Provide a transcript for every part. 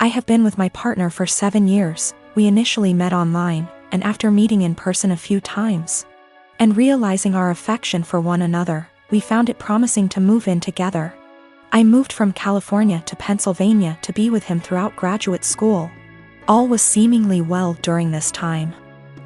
I have been with my partner for 7 years. We initially met online, and after meeting in person a few times and realizing our affection for one another, we found it promising to move in together. I moved from California to Pennsylvania to be with him throughout graduate school. All was seemingly well during this time.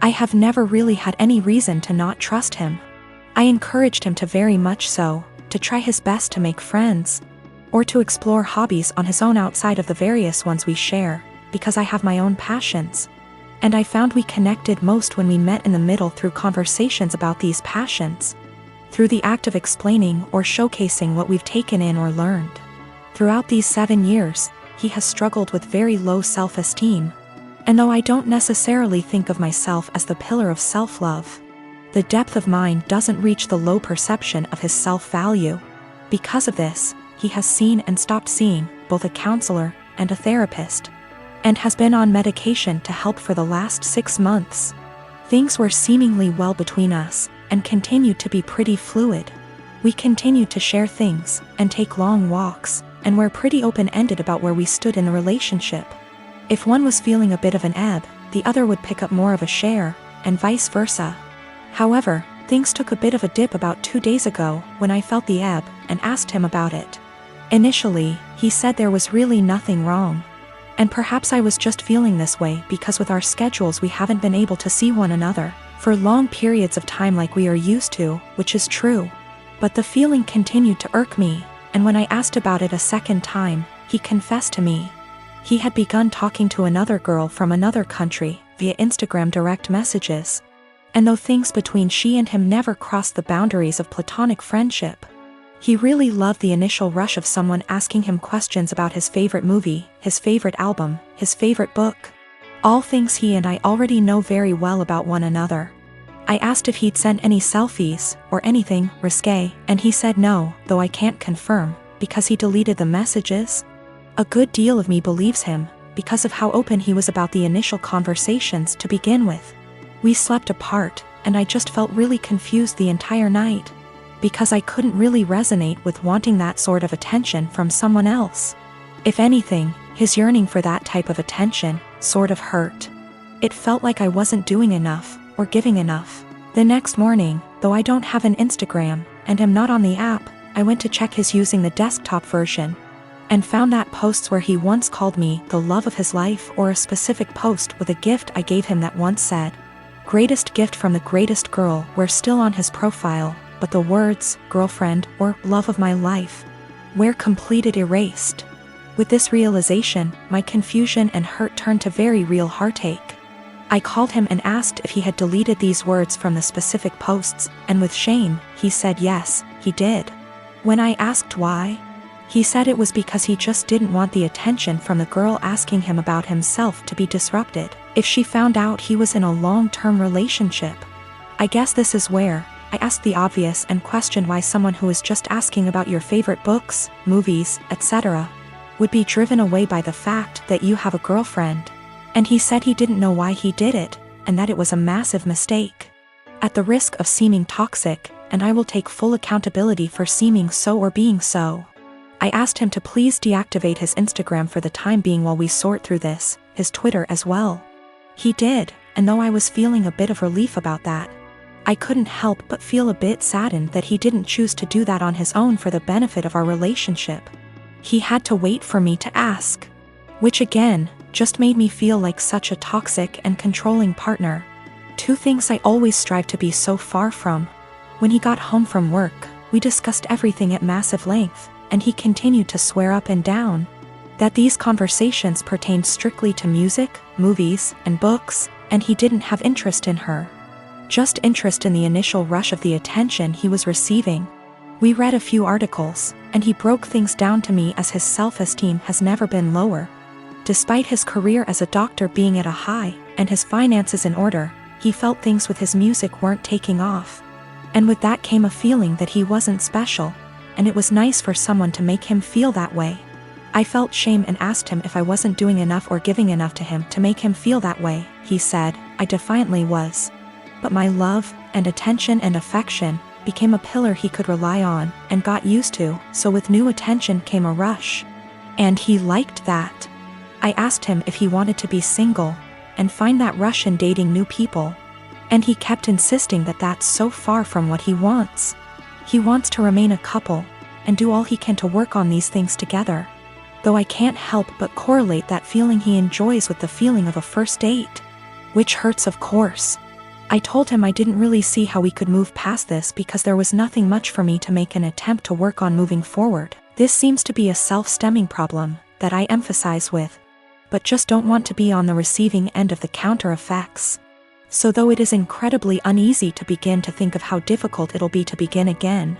I have never really had any reason to not trust him. I encouraged him to very much so, to try his best to make friends, or to explore hobbies on his own outside of the various ones we share, because I have my own passions. And I found we connected most when we met in the middle through conversations about these passions, through the act of explaining or showcasing what we've taken in or learned. Throughout these 7 years, he has struggled with very low self-esteem, and though I don't necessarily think of myself as the pillar of self-love, the depth of mine doesn't reach the low perception of his self-value. Because of this, he has seen and stopped seeing both a counselor and a therapist, and has been on medication to help for the last 6 months. Things were seemingly well between us, and continued to be pretty fluid. We continued to share things, and take long walks, and were pretty open-ended about where we stood in the relationship. If one was feeling a bit of an ebb, the other would pick up more of a share, and vice versa. However, things took a bit of a dip about 2 days ago when I felt the ebb and asked him about it. Initially, he said there was really nothing wrong. And perhaps I was just feeling this way because with our schedules we haven't been able to see one another for long periods of time like we are used to, which is true. But the feeling continued to irk me, and when I asked about it a second time, he confessed to me. He had begun talking to another girl from another country via Instagram direct messages. And though things between she and him never crossed the boundaries of platonic friendship, he really loved the initial rush of someone asking him questions about his favorite movie, his favorite album, his favorite book. All things he and I already know very well about one another. I asked if he'd sent any selfies, or anything risque, and he said no, though I can't confirm, because he deleted the messages. A good deal of me believes him, because of how open he was about the initial conversations to begin with. We slept apart, and I just felt really confused the entire night, because I couldn't really resonate with wanting that sort of attention from someone else. If anything, his yearning for that type of attention sort of hurt. It felt like I wasn't doing enough, or giving enough. The next morning, though I don't have an Instagram, and am not on the app, I went to check his using the desktop version, and found that posts where he once called me the love of his life, or a specific post with a gift I gave him that once said, "Greatest gift from the greatest girl," were still on his profile, but the words, girlfriend, or love of my life, were completed erased. With this realization, my confusion and hurt turned to very real heartache. I called him and asked if he had deleted these words from the specific posts, and with shame, he said yes, he did. When I asked why, he said it was because he just didn't want the attention from the girl asking him about himself to be disrupted if she found out he was in a long-term relationship. I guess this is where I asked the obvious and questioned why someone who is just asking about your favorite books, movies, etc., would be driven away by the fact that you have a girlfriend. And he said he didn't know why he did it, and that it was a massive mistake. At the risk of seeming toxic, and I will take full accountability for seeming so or being so, I asked him to please deactivate his Instagram for the time being while we sort through this, his Twitter as well. He did, and though I was feeling a bit of relief about that, I couldn't help but feel a bit saddened that he didn't choose to do that on his own for the benefit of our relationship. He had to wait for me to ask, which again, just made me feel like such a toxic and controlling partner. 2 things I always strive to be so far from. When he got home from work, we discussed everything at massive length, and he continued to swear up and down that these conversations pertained strictly to music, movies, and books, and he didn't have interest in her. Just interest in the initial rush of the attention he was receiving. We read a few articles, and he broke things down to me as his self-esteem has never been lower. Despite his career as a doctor being at a high, and his finances in order, he felt things with his music weren't taking off. And with that came a feeling that he wasn't special, and it was nice for someone to make him feel that way. I felt shame and asked him if I wasn't doing enough or giving enough to him to make him feel that way. He said, I defiantly was. But my love, and attention and affection, became a pillar he could rely on, and got used to, so with new attention came a rush. And he liked that. I asked him if he wanted to be single and find that rush in dating new people. And he kept insisting that that's so far from what he wants. He wants to remain a couple and do all he can to work on these things together. Though I can't help but correlate that feeling he enjoys with the feeling of a first date. Which hurts, of course. I told him I didn't really see how we could move past this because there was nothing much for me to make an attempt to work on moving forward. This seems to be a self-stemming problem that I emphasize with, but just don't want to be on the receiving end of the counter effects. So though it is incredibly uneasy to begin to think of how difficult it'll be to begin again,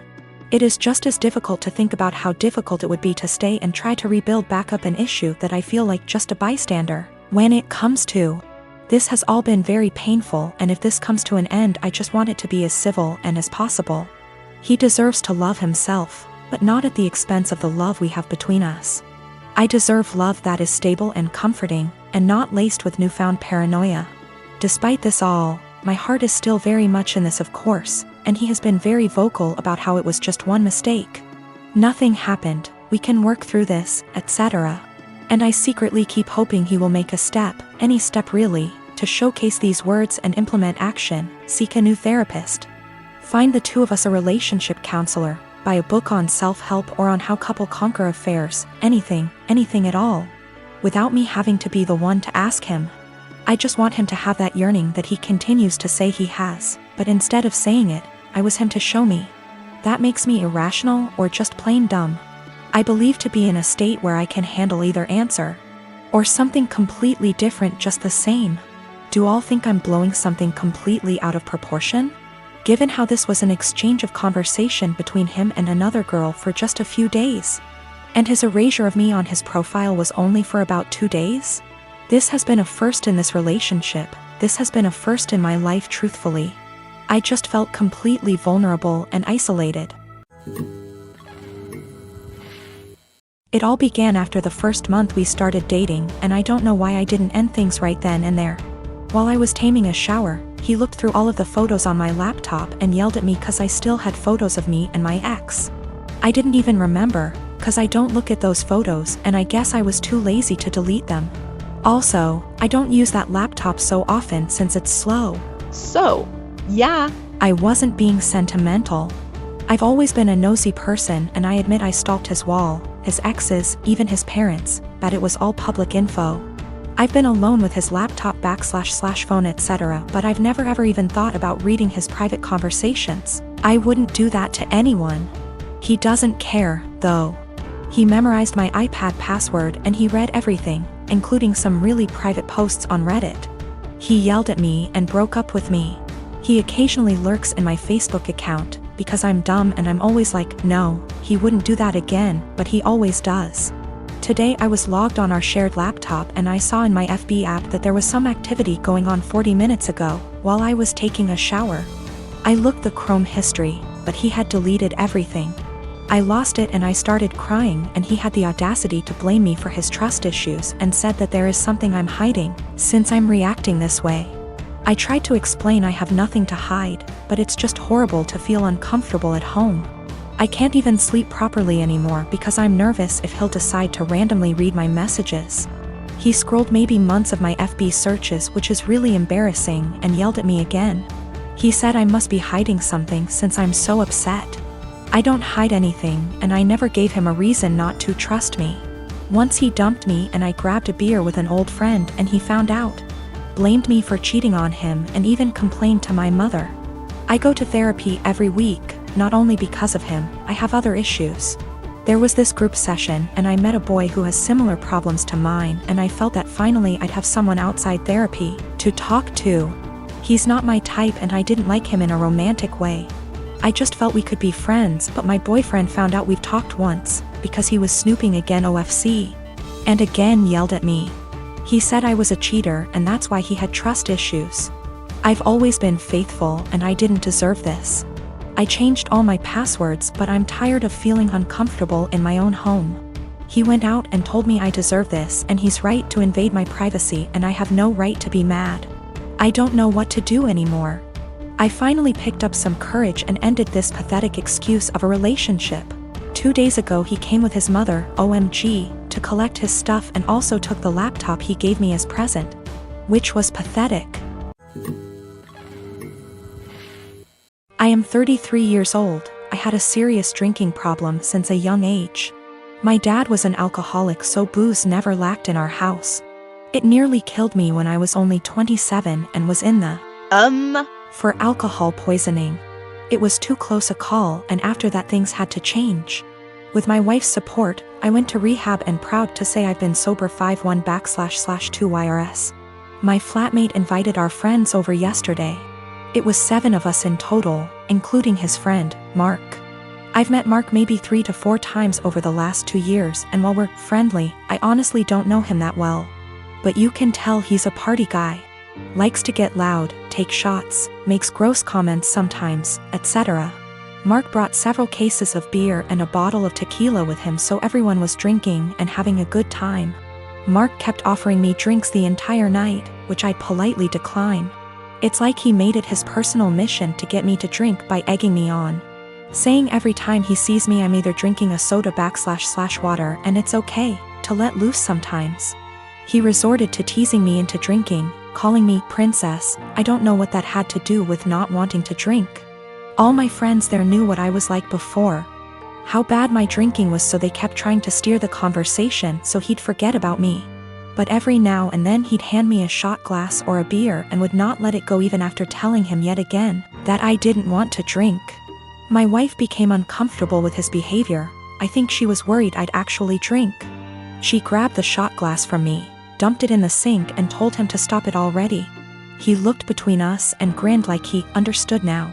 it is just as difficult to think about how difficult it would be to stay and try to rebuild back up an issue that I feel like just a bystander. When it comes to, this has all been very painful, and if this comes to an end, I just want it to be as civil and as possible. He deserves to love himself, but not at the expense of the love we have between us. I deserve love that is stable and comforting, and not laced with newfound paranoia. Despite this all, my heart is still very much in this, of course, and he has been very vocal about how it was just one mistake. Nothing happened, we can work through this, etc. And I secretly keep hoping he will make a step, any step really, to showcase these words and implement action, seek a new therapist. Find the two of us a relationship counselor, buy a book on self-help or on how couple conquer affairs, anything at all. Without me having to be the one to ask him. I just want him to have that yearning that he continues to say he has, but instead of saying it, I was him to show me. That makes me irrational or just plain dumb. I believe to be in a state where I can handle either answer. Or something completely different just the same. Do all think I'm blowing something completely out of proportion? Given how this was an exchange of conversation between him and another girl for just a few days. And his erasure of me on his profile was only for about 2 days? This has been a first in this relationship, this has been a first in my life, truthfully. I just felt completely vulnerable and isolated. It all began after the first month we started dating, and I don't know why I didn't end things right then and there. While I was taming a shower, he looked through all of the photos on my laptop and yelled at me cause I still had photos of me and my ex. I didn't even remember, cause I don't look at those photos, and I guess I was too lazy to delete them. Also, I don't use that laptop so often since it's slow. So, yeah. I wasn't being sentimental. I've always been a nosy person, and I admit I stalked his wall, his exes, even his parents, but it was all public info. I've been alone with his laptop / phone etc., but I've never ever even thought about reading his private conversations. I wouldn't do that to anyone. He doesn't care, though. He memorized my iPad password and he read everything, including some really private posts on Reddit. He yelled at me and broke up with me. He occasionally lurks in my Facebook account, because I'm dumb and I'm always like, no, he wouldn't do that again, but he always does. Today I was logged on our shared laptop and I saw in my FB app that there was some activity going on 40 minutes ago, while I was taking a shower. I looked the Chrome history, but he had deleted everything. I lost it and I started crying, and he had the audacity to blame me for his trust issues and said that there is something I'm hiding, since I'm reacting this way. I tried to explain I have nothing to hide, but it's just horrible to feel uncomfortable at home. I can't even sleep properly anymore because I'm nervous if he'll decide to randomly read my messages. He scrolled maybe months of my FB searches, which is really embarrassing, and yelled at me again. He said I must be hiding something since I'm so upset. I don't hide anything, and I never gave him a reason not to trust me. Once he dumped me and I grabbed a beer with an old friend and he found out. Blamed me for cheating on him and even complained to my mother. I go to therapy every week, not only because of him, I have other issues. There was this group session and I met a boy who has similar problems to mine, and I felt that finally I'd have someone outside therapy to talk to. He's not my type and I didn't like him in a romantic way. I just felt we could be friends, but my boyfriend found out we've talked once, because he was snooping again OFC. And again yelled at me. He said I was a cheater and that's why he had trust issues. I've always been faithful and I didn't deserve this. I changed all my passwords, but I'm tired of feeling uncomfortable in my own home. He went out and told me I deserve this, and he's right to invade my privacy, and I have no right to be mad. I don't know what to do anymore. I finally picked up some courage and ended this pathetic excuse of a relationship. 2 days ago he came with his mother, OMG, to collect his stuff and also took the laptop he gave me as present. Which was pathetic. I am 33 years old. I had a serious drinking problem since a young age. My dad was an alcoholic, so booze never lacked in our house. It nearly killed me when I was only 27 and was in the for alcohol poisoning. It was too close a call, and after that things had to change. With my wife's support, I went to rehab and proud to say I've been sober 51//2 YRS. My flatmate invited our friends over yesterday. It was 7 of us in total, including his friend, Mark. I've met Mark maybe 3 to 4 times over the last 2 years, and while we're friendly, I honestly don't know him that well. But you can tell he's a party guy. Likes to get loud, take shots, makes gross comments sometimes, etc. Mark brought several cases of beer and a bottle of tequila with him, so everyone was drinking and having a good time. Mark kept offering me drinks the entire night, which I politely declined. It's like he made it his personal mission to get me to drink by egging me on. Saying every time he sees me I'm either drinking a soda / water and it's okay to let loose sometimes. He resorted to teasing me into drinking, calling me princess. I don't know what that had to do with not wanting to drink. All my friends there knew what I was like before. How bad my drinking was, so they kept trying to steer the conversation so he'd forget about me. But every now and then he'd hand me a shot glass or a beer and would not let it go even after telling him yet again that I didn't want to drink. My wife became uncomfortable with his behavior. I think she was worried I'd actually drink. She grabbed the shot glass from me, dumped it in the sink and told him to stop it already. He looked between us and grinned like he understood now.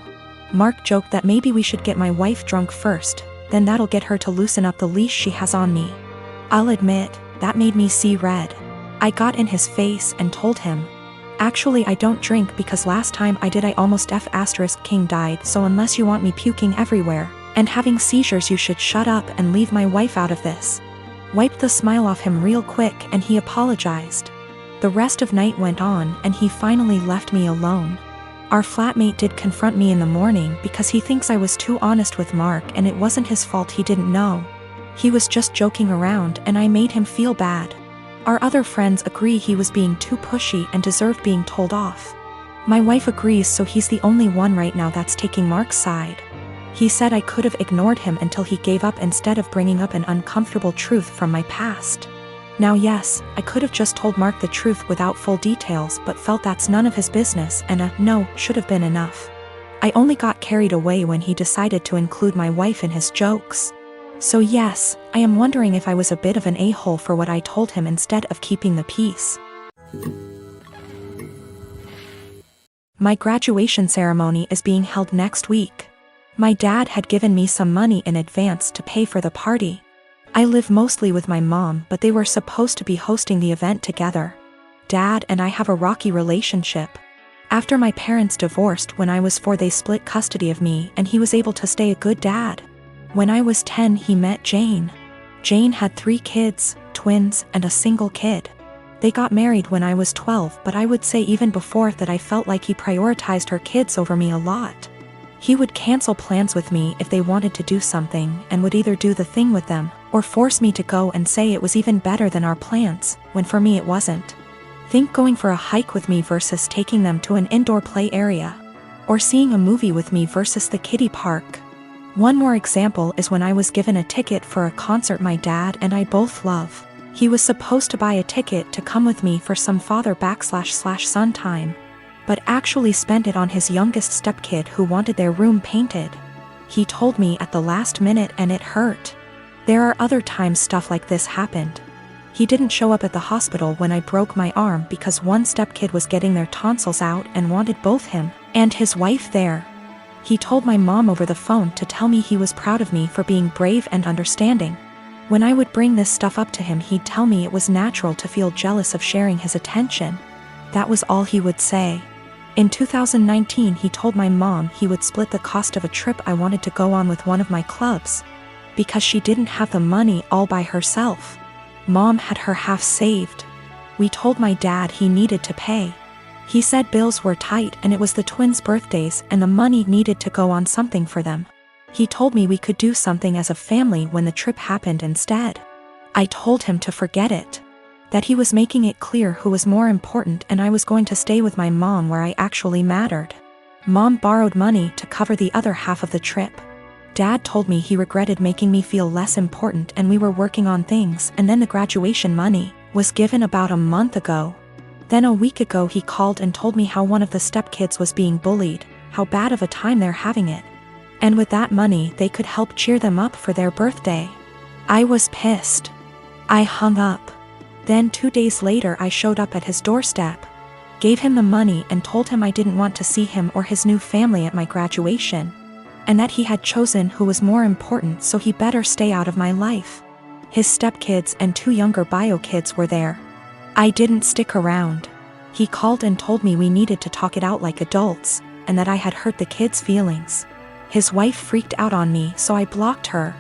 Mark joked that maybe we should get my wife drunk first, then that'll get her to loosen up the leash she has on me. I'll admit, that made me see red. I got in his face and told him, actually I don't drink because last time I did I almost King died, so unless you want me puking everywhere and having seizures you should shut up and leave my wife out of this. Wiped the smile off him real quick and he apologized. The rest of night went on and he finally left me alone. Our flatmate did confront me in the morning because he thinks I was too honest with Mark and it wasn't his fault, he didn't know. He was just joking around and I made him feel bad. Our other friends agree he was being too pushy and deserved being told off. My wife agrees, so he's the only one right now that's taking Mark's side. He said I could have ignored him until he gave up instead of bringing up an uncomfortable truth from my past. Now yes, I could have just told Mark the truth without full details, but felt that's none of his business and a no should have been enough. I only got carried away when he decided to include my wife in his jokes. So yes, I am wondering if I was a bit of an a-hole for what I told him instead of keeping the peace. My graduation ceremony is being held next week. My dad had given me some money in advance to pay for the party. I live mostly with my mom, but they were supposed to be hosting the event together. Dad and I have a rocky relationship. After my parents divorced when I was 4, they split custody of me and he was able to stay a good dad. When I was 10 he met Jane. Jane had 3 kids, twins, and a single kid. They got married when I was 12, but I would say even before that I felt like he prioritized her kids over me a lot. He would cancel plans with me if they wanted to do something and would either do the thing with them or force me to go and say it was even better than our plans, when for me it wasn't. Think going for a hike with me versus taking them to an indoor play area. Or seeing a movie with me versus the kiddie park. One more example is when I was given a ticket for a concert my dad and I both love. He was supposed to buy a ticket to come with me for some father/son time, but actually spent it on his youngest stepkid who wanted their room painted. He told me at the last minute and it hurt. There are other times stuff like this happened. He didn't show up at the hospital when I broke my arm because one stepkid was getting their tonsils out and wanted both him and his wife there. He told my mom over the phone to tell me he was proud of me for being brave and understanding. When I would bring this stuff up to him, he'd tell me it was natural to feel jealous of sharing his attention. That was all he would say. In 2019 he told my mom he would split the cost of a trip I wanted to go on with one of my clubs, because she didn't have the money all by herself. Mom had her half saved. We told my dad he needed to pay. He said bills were tight and it was the twins' birthdays and the money needed to go on something for them. He told me we could do something as a family when the trip happened instead. I told him to forget it. That he was making it clear who was more important and I was going to stay with my mom where I actually mattered. Mom borrowed money to cover the other half of the trip. Dad told me he regretted making me feel less important and we were working on things, and then the graduation money was given about a month ago. Then a week ago he called and told me how one of the stepkids was being bullied, how bad of a time they're having it. And with that money they could help cheer them up for their birthday. I was pissed. I hung up. Then 2 days later I showed up at his doorstep, gave him the money and told him I didn't want to see him or his new family at my graduation, and that he had chosen who was more important, so he better stay out of my life. His stepkids and 2 younger bio kids were there. I didn't stick around. He called and told me we needed to talk it out like adults, and that I had hurt the kids' feelings. His wife freaked out on me, so I blocked her,